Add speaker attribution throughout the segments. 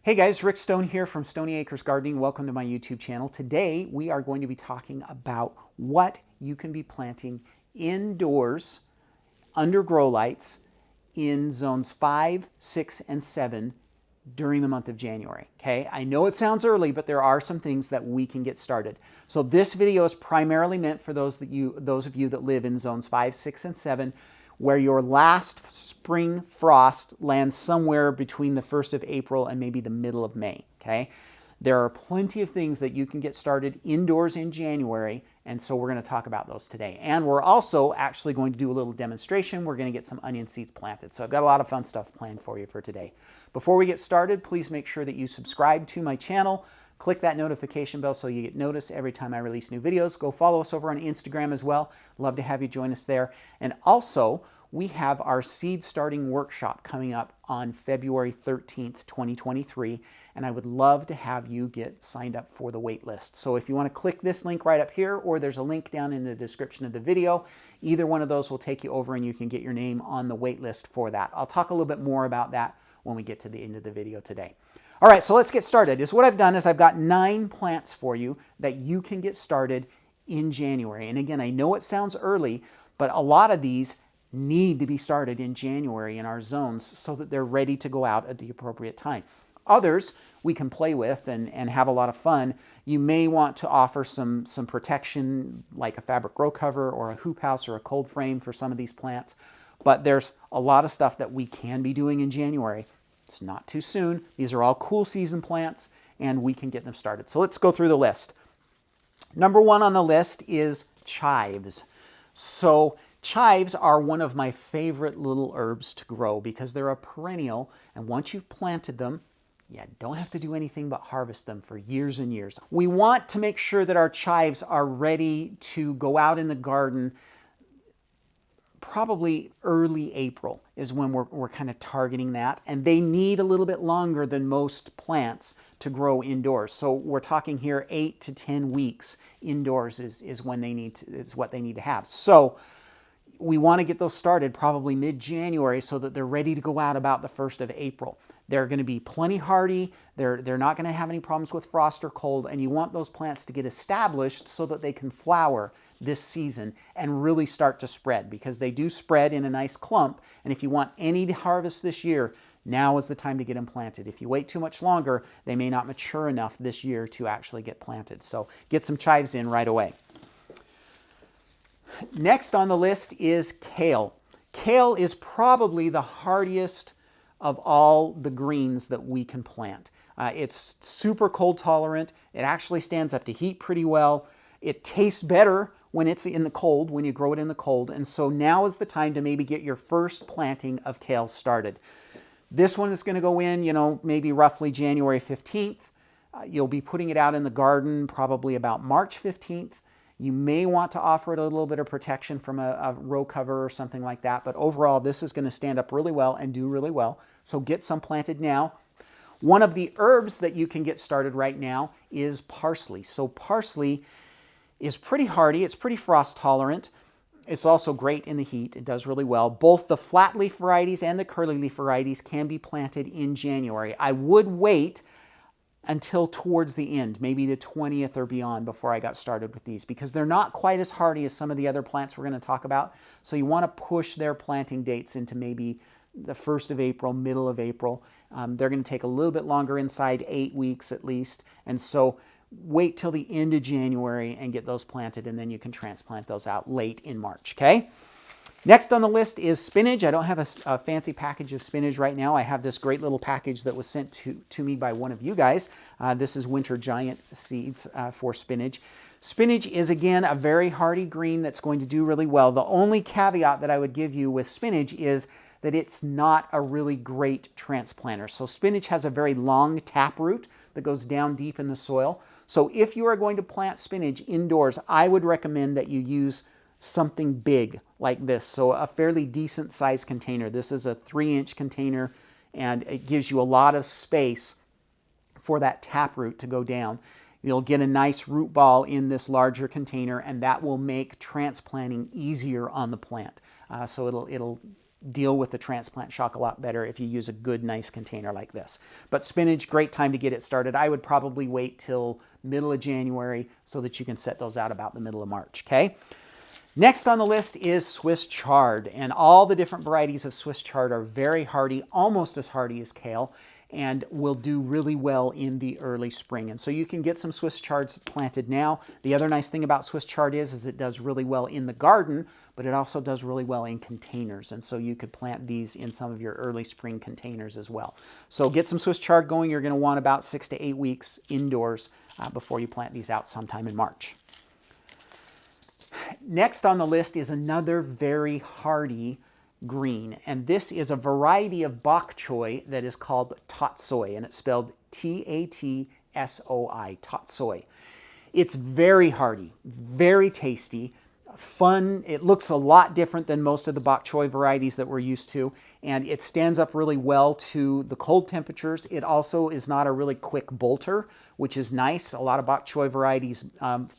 Speaker 1: Hey guys, Rick Stone here from Stony Acres Gardening. Welcome to my YouTube channel. Today we are going to be talking about what you can be planting indoors under grow lights in zones 5, 6, and 7 during the month of January. Okay, I know it sounds early, but there are some things that we can get started. So this video is primarily meant for those of you that live in zones 5, 6, and 7, where your last spring frost lands somewhere between the 1st of April and maybe the middle of May, okay? There are plenty of things that you can get started indoors in January, and so we're going to talk about those today. And we're also actually going to do a little demonstration. We're going to get some onion seeds planted. So I've got a lot of fun stuff planned for you for today. Before we get started, please make sure that you subscribe to my channel. Click that notification bell so you get notice every time I release new videos. Go follow us over on Instagram as well. Love to have you join us there. And also, we have our seed starting workshop coming up on February 13th, 2023. And I would love to have you get signed up for the wait list. So if you want to click this link right up here, or there's a link down in the description of the video, either one of those will take you over and you can get your name on the wait list for that. I'll talk a little bit more about that when we get to the end of the video today. All right, so let's get started. What I've done is I've got 9 plants for you that you can get started in January. And again, I know it sounds early, but a lot of these need to be started in January in our zones so that they're ready to go out at the appropriate time. Others we can play with and have a lot of fun. You may want to offer some protection like a fabric grow cover or a hoop house or a cold frame for some of these plants. But there's a lot of stuff that we can be doing in January. It's not too soon. These are all cool season plants and we can get them started. So let's go through the list. Number 1 on the list is chives. So chives are one of my favorite little herbs to grow because they're a perennial, and once you've planted them, you don't have to do anything but harvest them for years and years. We want to make sure that our chives are ready to go out in the garden. Probably early April is when we're kind of targeting that, and they need a little bit longer than most plants to grow indoors. So we're talking here 8 to 10 weeks indoors is when they need to, is what they need to have. So we want to get those started probably mid-January so that they're ready to go out about the 1st of April. They're going to be plenty hardy. They're not going to have any problems with frost or cold, and you want those plants to get established so that they can flower this season and really start to spread, because they do spread in a nice clump. And if you want any to harvest this year, now is the time to get them planted. If you wait too much longer, they may not mature enough this year to actually get planted. So get some chives in right away. Next on the list is kale. Kale is probably the hardiest of all the greens that we can plant. It's super cold tolerant. It actually stands up to heat pretty well. It tastes better when it's in the cold, when you grow it in the cold. And so now is the time to maybe get your first planting of kale started. This one is going to go in, maybe roughly January 15th. You'll be putting it out in the garden probably about March 15th. You may want to offer it a little bit of protection from a row cover or something like that. But overall, this is going to stand up really well and do really well. So get some planted now. One of the herbs that you can get started right now is parsley. So parsley is pretty hardy. It's pretty frost tolerant. It's also great in the heat. It does really well. Both the flat leaf varieties and the curly leaf varieties can be planted in January. I would wait until towards the end, maybe the 20th or beyond, before I got started with these, because they're not quite as hardy as some of the other plants we're going to talk about. So you want to push their planting dates into maybe the 1st of April, middle of April. They're going to take a little bit longer, inside 8 weeks at least. And so wait till the end of January and get those planted, and then you can transplant those out late in March, okay? Next on the list is spinach. I don't have a fancy package of spinach right now. I have this great little package that was sent to me by one of you guys. This is Winter Giant seeds for spinach. Spinach is, again, a very hardy green that's going to do really well. The only caveat that I would give you with spinach is that it's not a really great transplanter. So spinach has a very long taproot that goes down deep in the soil. So if you are going to plant spinach indoors, I would recommend that you use something big like this. So a fairly decent sized container. This is a 3-inch container, and it gives you a lot of space for that taproot to go down. You'll get a nice root ball in this larger container, and that will make transplanting easier on the plant. So it'll deal with the transplant shock a lot better if you use a good, nice container like this. But spinach, great time to get it started. I would probably wait till middle of January so that you can set those out about the middle of March, okay? Next on the list is Swiss chard, and all the different varieties of Swiss chard are very hardy, almost as hardy as kale, and will do really well in the early spring. And so you can get some Swiss chards planted now. The other nice thing about Swiss chard is it does really well in the garden, but it also does really well in containers. And so you could plant these in some of your early spring containers as well. So get some Swiss chard going. You're going to want about 6 to 8 weeks indoors before you plant these out sometime in March. Next on the list is another very hardy green, and this is a variety of bok choy that is called Tatsoi, and it's spelled Tatsoi, Tatsoi. It's very hardy, very tasty, fun. It looks a lot different than most of the bok choy varieties that we're used to, and it stands up really well to the cold temperatures. It also is not a really quick bolter, which is nice. A lot of bok choy varieties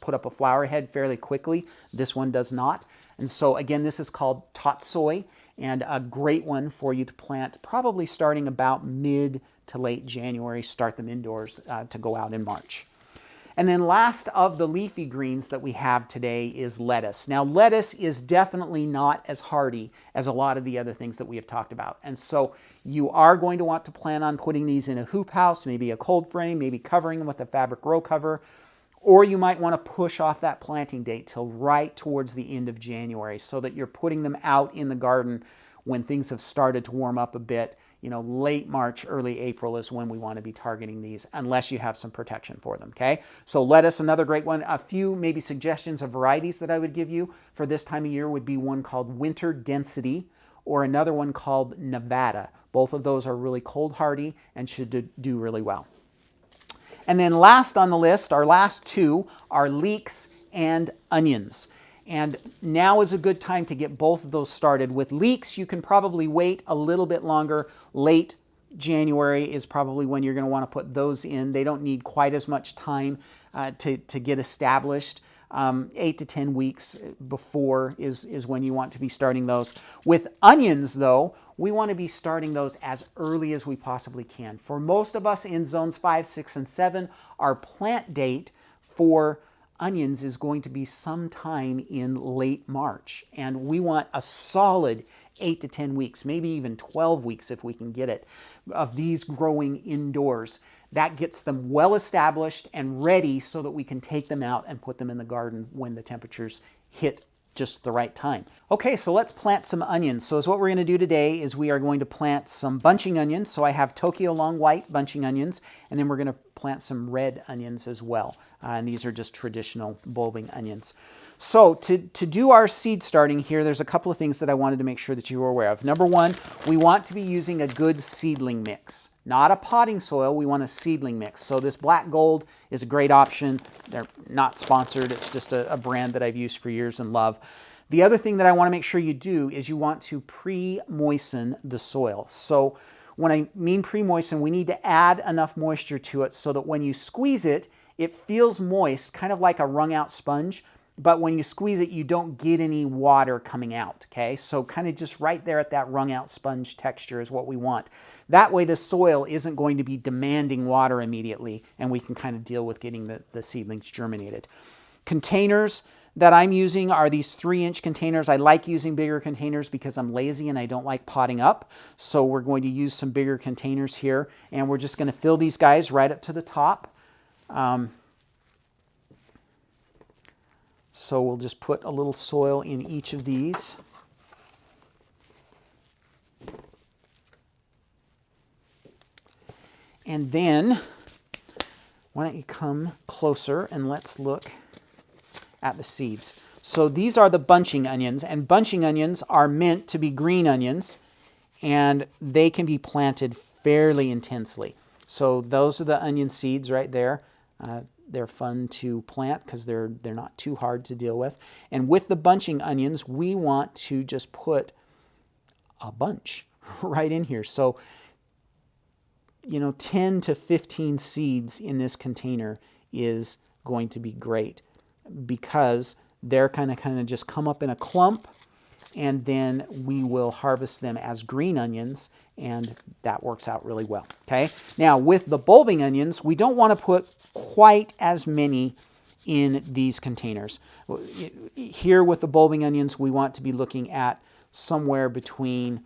Speaker 1: put up a flower head fairly quickly. This one does not. And so again, this is called Tatsoi, and a great one for you to plant probably starting about mid to late January. Start them indoors to go out in March. And then last of the leafy greens that we have today is lettuce. Now, lettuce is definitely not as hardy as a lot of the other things that we have talked about. And so you are going to want to plan on putting these in a hoop house, maybe a cold frame, maybe covering them with a fabric row cover, or you might want to push off that planting date till right towards the end of January so that you're putting them out in the garden when things have started to warm up a bit. You know, late March, early April is when we want to be targeting these, unless you have some protection for them, okay? So lettuce, another great one. A few maybe suggestions of varieties that I would give you for this time of year would be one called Winter Density or another one called Nevada. Both of those are really cold hardy and should do really well. And then last on the list, our last two, are leeks and onions. And now is a good time to get both of those started. With leeks, you can probably wait a little bit longer. Late January is probably when you're going to want to put those in. They don't need quite as much time to get established. 8 to 10 weeks before is when you want to be starting those. With onions, though, we want to be starting those as early as we possibly can. For most of us in zones 5, 6, and 7, our plant date for onions is going to be sometime in late March, and we want a solid 8 to 10 weeks, maybe even 12 weeks if we can get it, of these growing indoors. That gets them well established and ready so that we can take them out and put them in the garden when the temperatures hit just the right time. Okay, so let's plant some onions. So what we're going to do today is we are going to plant some bunching onions. So I have Tokyo long white bunching onions, and then we're going to plant some red onions as well. And these are just traditional bulbing onions. So to do our seed starting here, there's a couple of things that I wanted to make sure that you were aware of. Number one, we want to be using a good seedling mix. Not a potting soil, we want a seedling mix. So this Black Gold is a great option. They're not sponsored, it's just a brand that I've used for years and love. The other thing that I want to make sure you do is you want to pre-moisten the soil. So when I mean pre-moisten, we need to add enough moisture to it so that when you squeeze it, it feels moist, kind of like a wrung out sponge, but when you squeeze it, you don't get any water coming out, okay? So kind of just right there at that wrung out sponge texture is what we want. That way the soil isn't going to be demanding water immediately, and we can kind of deal with getting the seedlings germinated. Containers that I'm using are these 3-inch containers. I like using bigger containers because I'm lazy and I don't like potting up. So we're going to use some bigger containers here, and we're just going to fill these guys right up to the top. So we'll just put a little soil in each of these. And then, why don't you come closer and let's look at the seeds. So these are the bunching onions, and bunching onions are meant to be green onions, and they can be planted fairly intensely. So those are the onion seeds right there. They're fun to plant because they're not too hard to deal with. And with the bunching onions, we want to just put a bunch right in here. So, 10 to 15 seeds in this container is going to be great because they're kind of just come up in a clump, and then we will harvest them as green onions, and that works out really well, okay? Now, with the bulbing onions, we don't want to put quite as many in these containers. Here with the bulbing onions, we want to be looking at somewhere between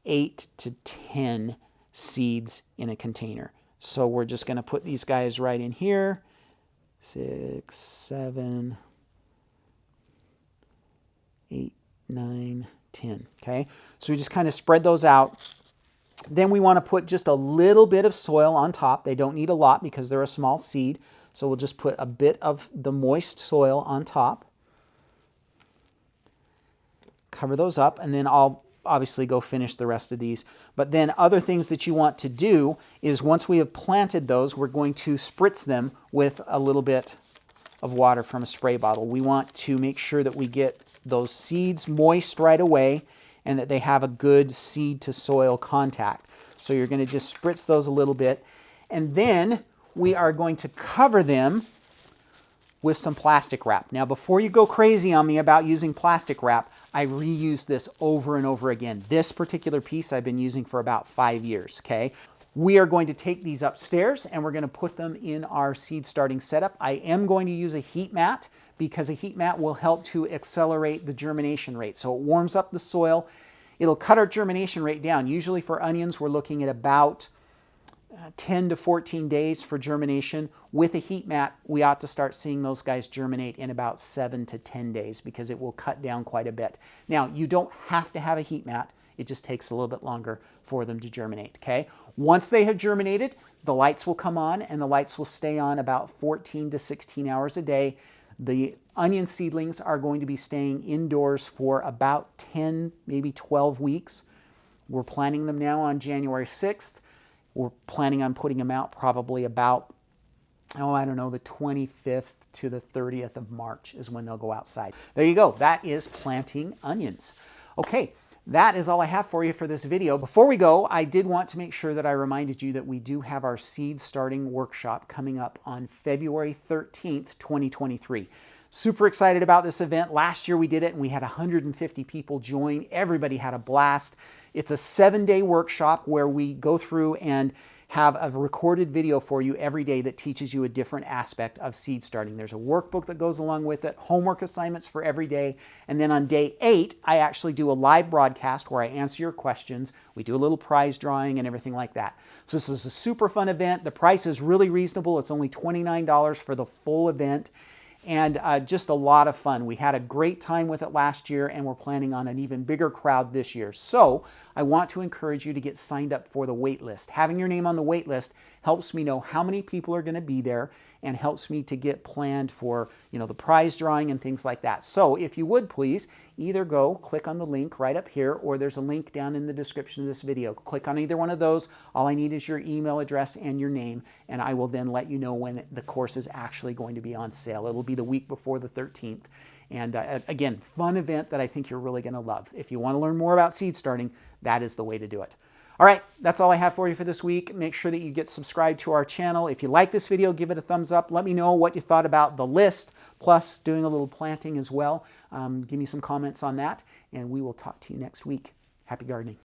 Speaker 1: 8 to 10 seeds in a container. So we're just going to put these guys right in here. 6, 7, 8, 9, 10. Okay, so we just kind of spread those out. Then we want to put just a little bit of soil on top. They don't need a lot because they're a small seed. So we'll just put a bit of the moist soil on top. Cover those up, and then I'll obviously go finish the rest of these. But then other things that you want to do is once we have planted those, we're going to spritz them with a little bit of water from a spray bottle. We want to make sure that we get those seeds moist right away and that they have a good seed to soil contact. So you're going to just spritz those a little bit, and then we are going to cover them with some plastic wrap. Now, before you go crazy on me about using plastic wrap, I reuse this over and over again. This particular piece I've been using for about 5 years, okay? We are going to take these upstairs and we're going to put them in our seed starting setup. I am going to use a heat mat because a heat mat will help to accelerate the germination rate. So it warms up the soil. It'll cut our germination rate down. Usually for onions, we're looking at about 10 to 14 days for germination. With a heat mat, we ought to start seeing those guys germinate in about 7 to 10 days because it will cut down quite a bit. Now, you don't have to have a heat mat. It just takes a little bit longer for them to germinate, okay? Once they have germinated, the lights will come on, and the lights will stay on about 14 to 16 hours a day. The onion seedlings are going to be staying indoors for about 10, maybe 12 weeks. We're planting them now on January 6th. We're planning on putting them out probably about, I don't know, the 25th to the 30th of March is when they'll go outside. There you go. That is planting onions. Okay, that is all I have for you for this video. Before we go, I did want to make sure that I reminded you that we do have our seed starting workshop coming up on February 13th, 2023. Super excited about this event. Last year we did it and we had 150 people join. Everybody had a blast. It's a 7-day workshop where we go through and have a recorded video for you every day that teaches you a different aspect of seed starting. There's a workbook that goes along with it, homework assignments for every day, and then on day 8, I actually do a live broadcast where I answer your questions. We do a little prize drawing and everything like that. So this is a super fun event. The price is really reasonable. It's only $29 for the full event. And just a lot of fun. We had a great time with it last year, and we're planning on an even bigger crowd this year. So I want to encourage you to get signed up for the wait list. Having your name on the wait list helps me know how many people are going to be there and helps me to get planned for, the prize drawing and things like that. So if you would please, either go click on the link right up here, or there's a link down in the description of this video. Click on either one of those. All I need is your email address and your name, and I will then let you know when the course is actually going to be on sale. It'll be the week before the 13th. And again, fun event that I think you're really going to love. If you want to learn more about seed starting, that is the way to do it. All right, that's all I have for you for this week. Make sure that you get subscribed to our channel. If you like this video, give it a thumbs up. Let me know what you thought about the list, plus doing a little planting as well. Give me some comments on that, and we will talk to you next week. Happy gardening.